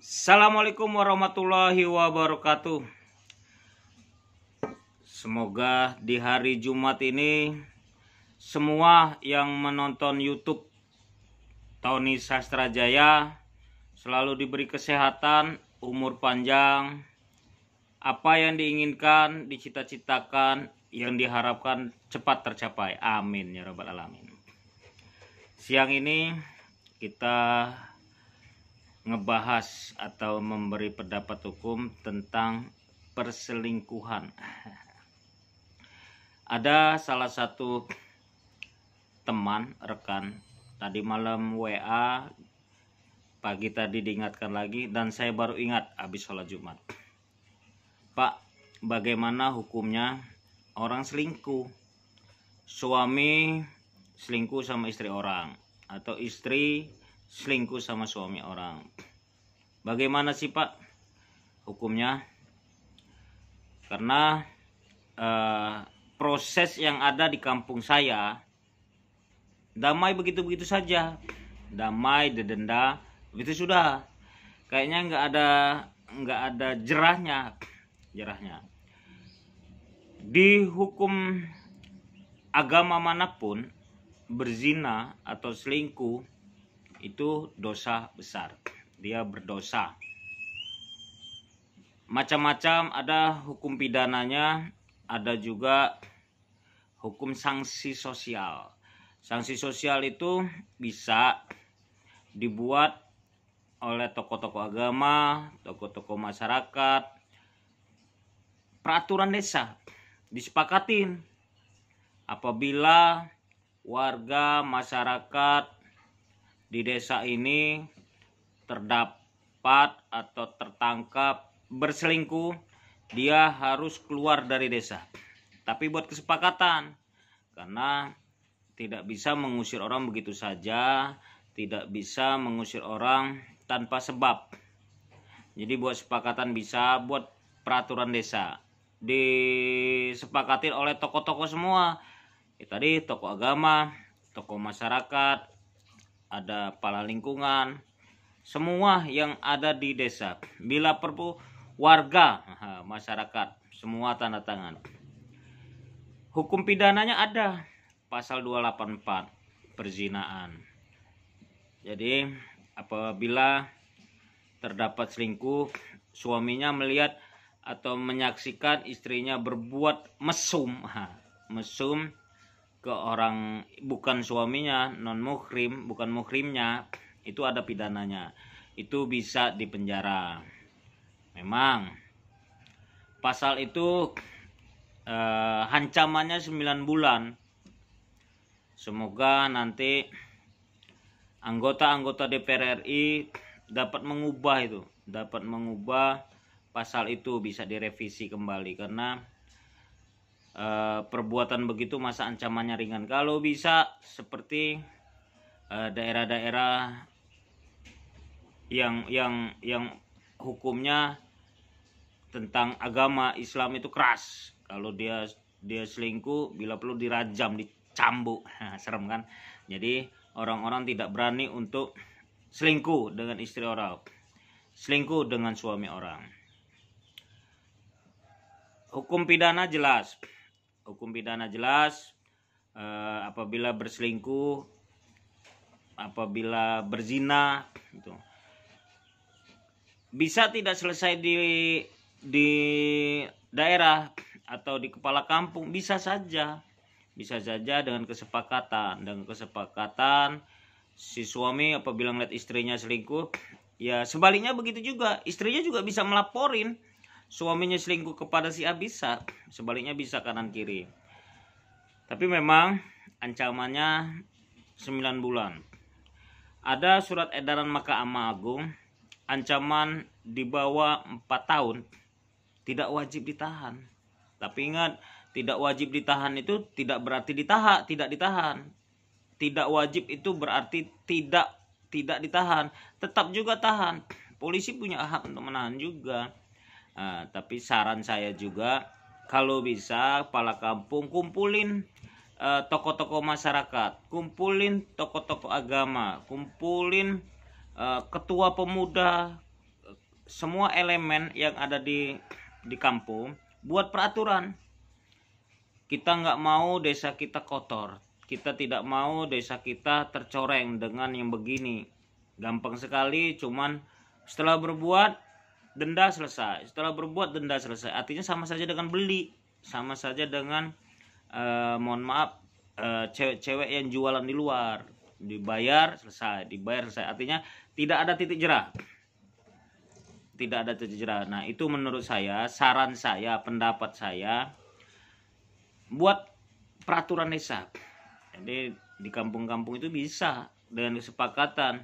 Assalamualaikum warahmatullahi wabarakatuh. Semoga di hari Jumat ini semua yang menonton YouTube Tony Sastrajaya selalu diberi kesehatan, umur panjang, apa yang diinginkan, dicita-citakan, yang diharapkan cepat tercapai. Amin ya rabbal alamin. Siang ini kita ngebahas atau memberi pendapat hukum tentang perselingkuhan. Ada salah satu teman, rekan, tadi malam WA, pagi tadi diingatkan lagi, dan saya baru ingat habis sholat Jumat. Pak, bagaimana hukumnya orang selingkuh? Suami selingkuh sama istri orang, atau istri selingkuh sama suami orang. Bagaimana sih Pak hukumnya? Karena proses yang ada di kampung saya damai begitu-begitu saja, damai dedenda begitu sudah. Kayaknya nggak ada jerahnya. Di hukum agama manapun, berzina atau selingkuh itu dosa besar, dia berdosa. Macam-macam, ada hukum pidananya, ada juga hukum sanksi sosial. Sanksi sosial itu bisa dibuat oleh tokoh-tokoh agama, tokoh-tokoh masyarakat, peraturan desa disepakatin. Apabila warga masyarakat di desa ini terdapat atau tertangkap berselingkuh, dia harus keluar dari desa. Tapi buat kesepakatan, karena tidak bisa mengusir orang begitu saja, tidak bisa mengusir orang tanpa sebab. Jadi buat sepakatan bisa, buat peraturan desa disepakatin oleh tokoh-tokoh semua. Tadi tokoh agama, tokoh masyarakat, ada kepala lingkungan, semua yang ada di desa. Bila perlu warga, masyarakat, semua tanda tangan. Hukum pidananya ada, pasal 284, perzinaan. Jadi apabila terdapat selingkuh, suaminya melihat atau menyaksikan istrinya berbuat mesum ke orang bukan suaminya, non muhrim, bukan muhrimnya, itu ada pidananya. Itu bisa dipenjara. Memang pasal itu ancamannya 9 bulan. Semoga nanti anggota-anggota DPR RI dapat mengubah pasal itu, bisa direvisi kembali, karena perbuatan begitu masa ancamannya ringan. Kalau bisa seperti daerah-daerah yang hukumnya tentang agama Islam itu keras. Kalau dia selingkuh, bila perlu dirajam, dicambuk. Serem kan? Jadi orang-orang tidak berani untuk selingkuh dengan istri orang, selingkuh dengan suami orang. Hukum pidana jelas. Apabila berselingkuh, apabila berzina, itu bisa tidak selesai di daerah atau di kepala kampung, bisa saja dengan kesepakatan. Si suami apabila melihat istrinya selingkuh, ya sebaliknya begitu juga, istrinya juga bisa melaporin suaminya selingkuh kepada si A, bisa, sebaliknya bisa, kanan kiri. Tapi memang ancamannya 9 bulan. Ada surat edaran Mahkamah Agung, ancaman di bawah 4 tahun, tidak wajib ditahan. Tapi ingat, tidak wajib ditahan itu tidak berarti tidak ditahan. Tidak wajib itu berarti tidak ditahan, tetap juga tahan. Polisi punya hak untuk menahan juga. Tapi saran saya juga, kalau bisa kepala kampung kumpulin tokoh-tokoh masyarakat, kumpulin tokoh-tokoh agama, kumpulin ketua pemuda, semua elemen yang ada di kampung buat peraturan. Kita nggak mau desa kita kotor, kita tidak mau desa kita tercoreng dengan yang begini. Gampang sekali, cuman setelah berbuat denda selesai, setelah berbuat denda selesai. Artinya sama saja dengan beli, sama saja dengan mohon maaf, cewek-cewek yang jualan di luar, dibayar selesai, dibayar selesai. Artinya tidak ada titik jerah, tidak ada titik jerah. Nah, itu menurut saya, saran saya, pendapat saya, buat peraturan desa. Jadi di kampung-kampung itu bisa dengan kesepakatan,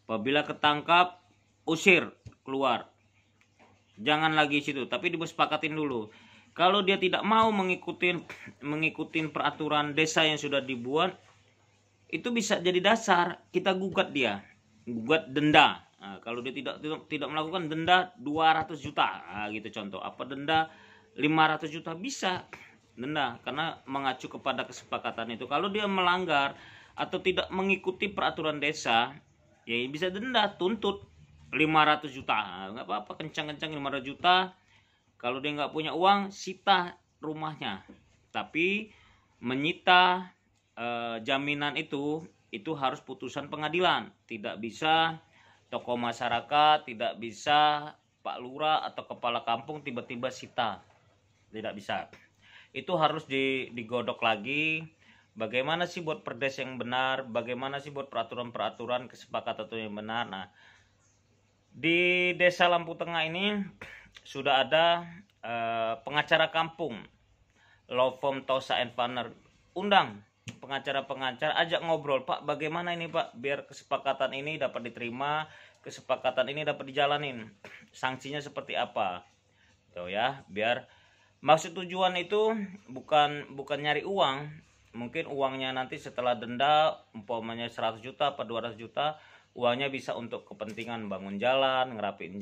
apabila ketangkap usir keluar, jangan lagi situ, tapi disepakatin dulu. Kalau dia tidak mau mengikuti peraturan desa yang sudah dibuat, itu bisa jadi dasar kita gugat dia, gugat denda. Nah, kalau dia tidak melakukan, denda 200 juta. Nah, gitu contoh. Apa denda 500 juta bisa denda, karena mengacu kepada kesepakatan itu. Kalau dia melanggar atau tidak mengikuti peraturan desa, ya bisa denda, tuntut 500 juta. Nggak apa-apa, kencang-kencang 500 juta. Kalau dia nggak punya uang, sita rumahnya. Tapi menyita jaminan itu harus putusan pengadilan. Tidak bisa tokoh masyarakat, tidak bisa Pak Lurah atau kepala kampung tiba-tiba sita. Tidak bisa. Itu harus digodok lagi. Bagaimana sih buat perdes yang benar, bagaimana sih buat peraturan-peraturan kesepakatan yang benar. Nah, di Desa Lampu Tengah ini sudah ada pengacara kampung, law firm Tosa and Partner. Undang pengacara-pengacara, ajak ngobrol, Pak, bagaimana ini Pak, biar kesepakatan ini dapat diterima, kesepakatan ini dapat dijalanin, sanksinya seperti apa, tuh ya, biar maksud tujuan itu bukan nyari uang. Mungkin uangnya nanti setelah denda umpamanya 100 juta atau 200 juta, uangnya bisa untuk kepentingan bangun jalan, ngerapin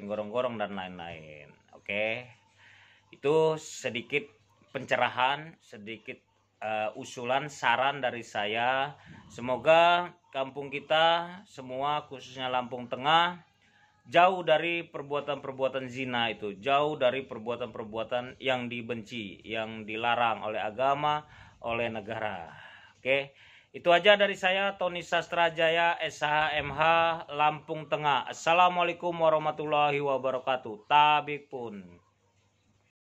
gorong-gorong dan lain-lain. Oke. Itu sedikit pencerahan, sedikit usulan, saran dari saya. Semoga kampung kita semua, khususnya Lampung Tengah, jauh dari perbuatan-perbuatan zina itu, jauh dari perbuatan-perbuatan yang dibenci, yang dilarang oleh agama, oleh negara. Oke, itu aja dari saya, Tony Sastrajaya, SHMH Lampung Tengah. Assalamualaikum warahmatullahi wabarakatuh. Tabik pun.